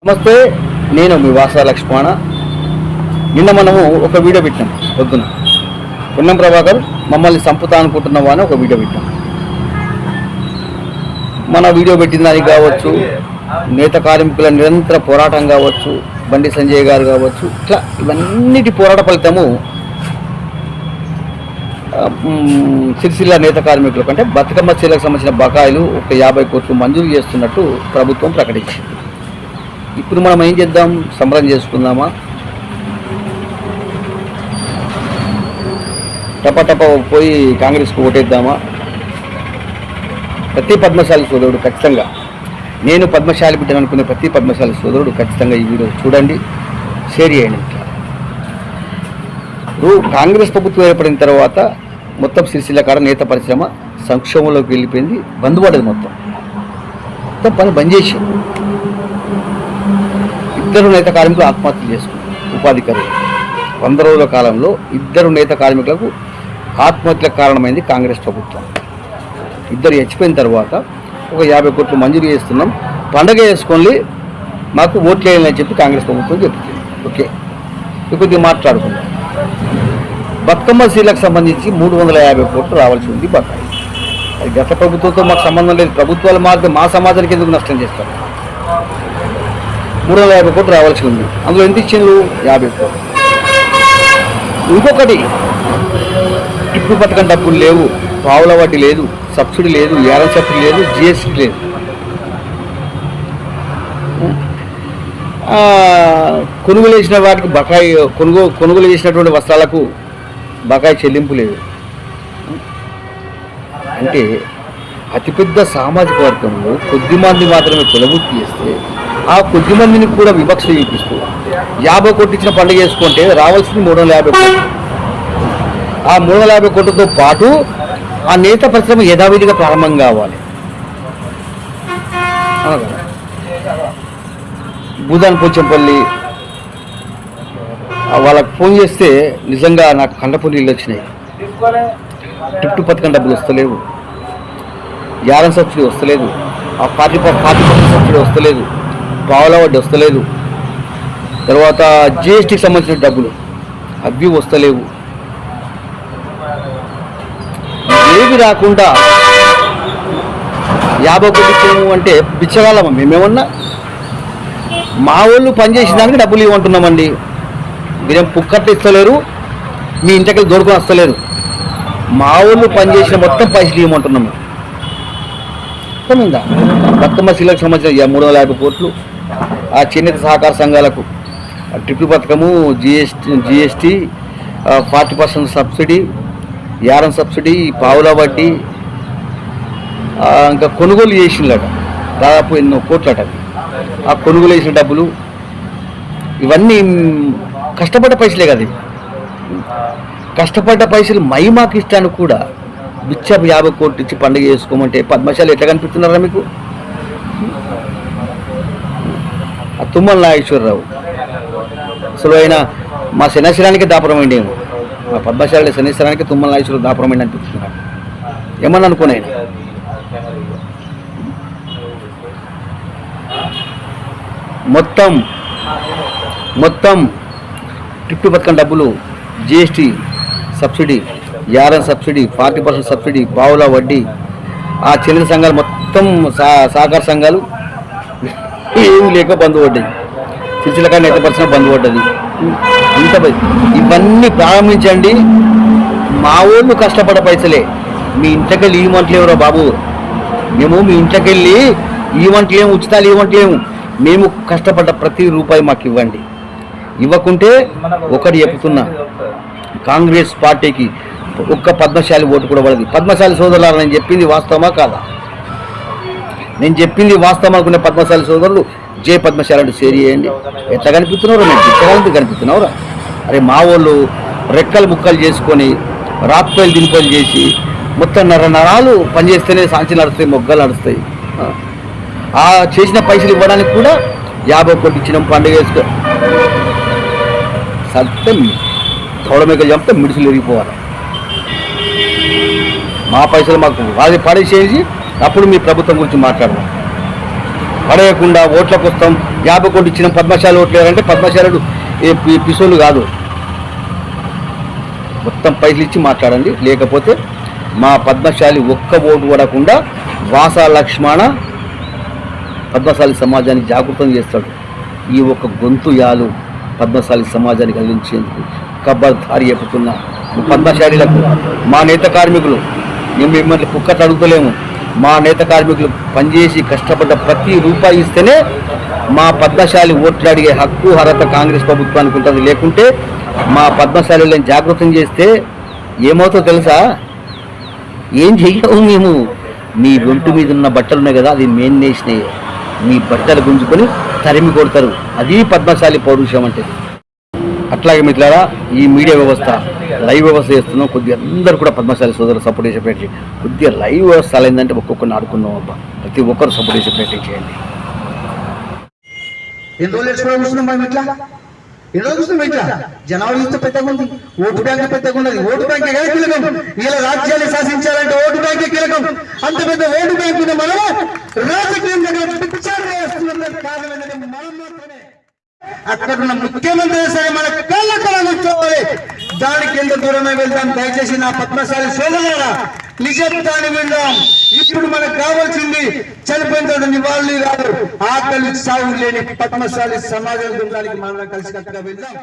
నమస్తే, నేను మీ వాసా లక్ష్మణ. నిన్న మనము ఒక వీడియో పెట్టాం. పొద్దున పున్నం ప్రభాకర్ మమ్మల్ని చంపుతా అనుకుంటున్నావా అని ఒక వీడియో పెట్టాం. మన వీడియో పెట్టిన దానికి కావచ్చు, నేత కార్మికుల నిరంతర పోరాటం కావచ్చు, బండి సంజయ్ గారు కావచ్చు, ఇట్లా ఇవన్నిటి పోరాట ఫలితము సిరిసిల్ల నేత కార్మికులకు అంటే బతుకమ్మ చీలకు సంబంధించిన బకాయిలు ఒక 50 కోట్లు మంజూరు చేస్తున్నట్టు ప్రభుత్వం ప్రకటించింది. ఇప్పుడు మనం ఏం చేద్దాం? సంబరం చేసుకుందామా? టప పోయి కాంగ్రెస్కు ఓటేద్దామా? ప్రతి పద్మశాలి సోదరుడు ఖచ్చితంగా, నేను పద్మశాలి బిడ్డను అనుకునే ప్రతి పద్మశాలి సోదరుడు ఖచ్చితంగా ఈ వీడియో చూడండి, షేర్ చేయండి. ఇప్పుడు కాంగ్రెస్ ప్రభుత్వం ఏర్పడిన తర్వాత మొత్తం సిరిసిల్ల కాడ నేత పరిశ్రమ సంక్షోభంలోకి వెళ్ళిపోయింది, బంద్ పడ్డది. మొత్తం పని బంద్ చేసి 2 నేత కార్మికులు ఆత్మహత్యలు చేసుకున్నారు. ఉపాధి కరువు 100 రోజుల కాలంలో 2 నేత కార్మికులకు ఆత్మహత్యలకు కారణమైంది కాంగ్రెస్ ప్రభుత్వం. 2 చచ్చిపోయిన తర్వాత ఒక 50 కోట్లు మంజూరు చేస్తున్నాం, పండగ చేసుకోండి, మాకు ఓట్లు వేయాలని చెప్పి కాంగ్రెస్ ప్రభుత్వం చెప్తుంది. ఓకే, కొద్దిగా మాట్లాడుకుందాం. బతుకమ్మ సీలకు సంబంధించి 350 కోట్లు రావాల్సి ఉంది బకాయి. అది గత ప్రభుత్వంతో మాకు సంబంధం లేదు. ప్రభుత్వాలు మారితే మా సమాజానికి ఎందుకు నష్టం చేస్తారు? 350 కోట్లు రావాల్సి ఉంది. అందులో ఎంత ఇచ్చిండ్రు? 50 కోట్లు. ఇంకొకటి, టిప్పు పథకం డబ్బులు లేవు, పావుల వడ్డీ లేదు, సబ్సిడీ లేదు, యారన్ సబ్సిడీ లేదు, జిఎస్టీ లేదు. కొనుగోలు చేసిన వాటికి బకాయి, కొనుగోలు చేసినటువంటి వస్త్రాలకు బకాయి చెల్లింపు లేదు. అంటే అతిపెద్ద సామాజిక వర్గంలో కొద్ది మంది మాత్రమే కులవృత్తి చేస్తే ఆ కొద్ది మందిని కూడా వివక్ష చూపిస్తూ 50 కోట్లు ఇచ్చిన పండుగ చేసుకుంటే రావాల్సింది 350 కోట్లు. ఆ 350 కోట్లతో పాటు ఆ నేత పరిశ్రమ యథావిధిగా ప్రారంభం కావాలి. భూదాన్ పోచంపల్లి వాళ్ళకి ఫోన్ చేస్తే నిజంగా నాకు కండపూరి నీళ్ళు వచ్చినాయి. టిప్పు పథకం డబ్బులు వస్తలేవు, యారన్ సబ్సిడీ వస్తలేదు, ఆ 40% సబ్సిడీ వస్తలేదు, పావుల వడ్డీ వస్తలేదు, తర్వాత జిఎస్టీకి సంబంధించిన డబ్బులు అవి వస్తలేవు. ఏవి రాకుండా 50 కోట్లు అంటే బిచ్చగాలమా మేమేమన్నా? మా వాళ్ళు పనిచేసిన దానికి డబ్బులు ఇవ్వమంటున్నామండి. మీరేం పుక్కట్లు ఇస్తలేరు, మీ ఇంటికి దొరుకుని వస్తలేరు. మా వాళ్ళు పనిచేసిన మొత్తం పైసలు ఇవ్వమంటున్నాము. అర్థమైందా? బతుకమ్మ సీలకు సంబంధించిన 350 కోట్లు ఆ చేనేత సహకార సంఘాలకు, టిప్పు పథకము, జిఎస్టీ 40% సబ్సిడీ, యారన్ సబ్సిడీ, పావుల వడ్డీ, ఇంకా కొనుగోలు చేసిందట దాదాపు ఎన్నో కోట్లట. ఆ కొనుగోలు చేసిన డబ్బులు ఇవన్నీ కష్టపడ్డ పైసలే కదా. కష్టపడ్డ పైసలు మాకు ఇష్టానికి కూడా బిచ్చపు 50 కోట్లు ఇచ్చి పండుగ చేసుకోమంటే పద్మశాలి ఎట్లా కనిపిస్తున్నారా మీకు? ఆ తుమ్మల నాగేశ్వరరావు అసలు ఆయన మా శనేశ్వరానికి దాపరమైండేమో, మా పద్మశాలి శనేశ్వరానికి తుమ్మల నాగేశ్వరరావు దాపరమైంది అనిపిస్తున్నారు. ఏమన్నా అనుకోని ఆయన మొత్తం టిప్పు పథకం డబ్బులు, GST subsidy, yarn subsidy, 40% subsidy, పావుల వడ్డీ, ఆ చేనేత సంఘాలు మొత్తం సహకార సంఘాలు ఏమి లేక బంద్ పడ్డాయి. సిరిసిల్ల నేత పరిశ్రమ బంద్ పడ్డది. ఇంత ఇవన్నీ ప్రారంభించండి. మా ఊళ్ళు కష్టపడ్డ పైసలే. మీ ఇంట్లోకెళ్ళి ఈ వంటలేవురా బాబు, మేము మీ ఇంట్లోకెళ్ళి ఈ వంటలేము, ఉచితాలు ఈ వంటలేము, మేము కష్టపడ్డ ప్రతి రూపాయి మాకు ఇవ్వండి. ఇవ్వకుంటే ఒకటి చెప్తున్నా, కాంగ్రెస్ పార్టీకి ఒక్క పద్మశాలి ఓటు కూడా పడదు. పద్మశాలి సోదరులు నేను చెప్పింది వాస్తవమా కాదా? నేను చెప్పింది వాస్తవం అనుకునే పద్మశాలి సోదరులు జై పద్మశాలి అంటే షేర్ చేయండి. ఎట్లా కనిపిస్తున్నారో నేను పిచ్చగాలంటే కనిపిస్తున్నావురా? అరే మా వాళ్ళు రెక్కలు ముక్కలు చేసుకొని రాత్పల్లి దినిపల్లి చేసి మొత్తం నరాలు పనిచేస్తేనే సాంచి నడుస్తాయి, మొగ్గలు నడుస్తాయి. ఆ చేసిన పైసలు ఇవ్వడానికి కూడా 50 కోట్లు ఇచ్చినాం పండుగ వేసుకో. సత్యం తోడమేకలు చంపితే మిడిసిలు ఎరిగిపోవాలి. మా పైసలు మాకు అది పడేసేసి అప్పుడు మీ ప్రభుత్వం గురించి మాట్లాడదాం. పడేయకుండా ఓట్లకు వస్తాం 50 కోట్లు ఇచ్చిన పద్మశాలి ఓట్లు లేదంటే పద్మశాలుడు పిసోలు కాదు. మొత్తం పైసలు ఇచ్చి మాట్లాడండి, లేకపోతే మా పద్మశాలి ఒక్క ఓటు పడకుండా వాసా లక్ష్మణ పద్మశాలి సమాజాన్ని జాగృతం చేస్తాడు. ఈ ఒక్క గొంతు యాలు పద్మశాలి సమాజాన్ని కలిగించేందుకు కబ్బర్దారి చెప్పుతున్న పద్మశాలీలకు, మా నేత కార్మికులు, మేము మిమ్మల్ని కుక్కట్లు అడుగుతలేము, మా నేత కార్మికులు పనిచేసి కష్టపడ్డ ప్రతి రూపాయి ఇస్తేనే మా పద్మశాలి ఓట్లు అడిగే హక్కు అర్హత కాంగ్రెస్ ప్రభుత్వానికి ఉంటుంది. లేకుంటే మా పద్మశాలీలను జాగృతం చేస్తే ఏమవుతుందో తెలుసా? ఏం చెయ్యవు మేము. మీ ఒంటి మీద ఉన్న బట్టలు ఉన్నాయి కదా, అది మెయిన్ నేషనల్, మీ బట్టలు గుంజుకొని తరిమి కొడతారు. అది పద్మశాలి పౌరుషం అంటే. అట్లాగే మిత్రులారా, ఈ మీడియా వ్యవస్థ లైవ్ వ్యవస్థ చేస్తున్నాం. కొద్దిగా అందరూ కూడా పద్మశాలి సోదరులు సపోర్ట్ చేసే ప్రయత్నం, కొద్దిగా లైవ్ వ్యవస్థ అయిందంటే ఒక్కొక్కరిని ఆడుకున్నాం అబ్బా. ప్రతి ఒక్కరు సపోర్ట్ చేసే ప్రయత్నం చేయండి. ఎన్ని రోజులు ఎక్స్ప్లోర్ మనం ఇట్లా ఎన్నో చూస్తున్నాం ఇట్లా జనాలు చూస్తే పెద్దగా ఉంది, ఓటు బ్యాంక్ పెద్దగా ఉన్నది. ఓటు బ్యాంక్ కదా కీలకం. ఇలా రాజ్యాన్ని శాసించాలంటే ఓటు బ్యాంకే కీలకం. అంత పెద్ద ఓటు బ్యాంక్ ఉన్న మనం రాజకీయం దగ్గర కారణం మనం మాత్రమే. అక్కడ ఉన్న ముఖ్యమంత్రి సరే మన కళ్ళ కూర్చోవాలి. దానికి ఎంత దూరమే వెళ్తాం. దయచేసి నా పద్మశాలి సోదరులారా, నిజత్వాన్ని విందాం. ఇప్పుడు మనకు కావాల్సింది చనిపోయిన తోట నివాళులు కాదు, ఆకలి సాగు లేని పద్మశాలి సమాజం గురించి మనం కలిసి కట్టుగా వెళ్దాం.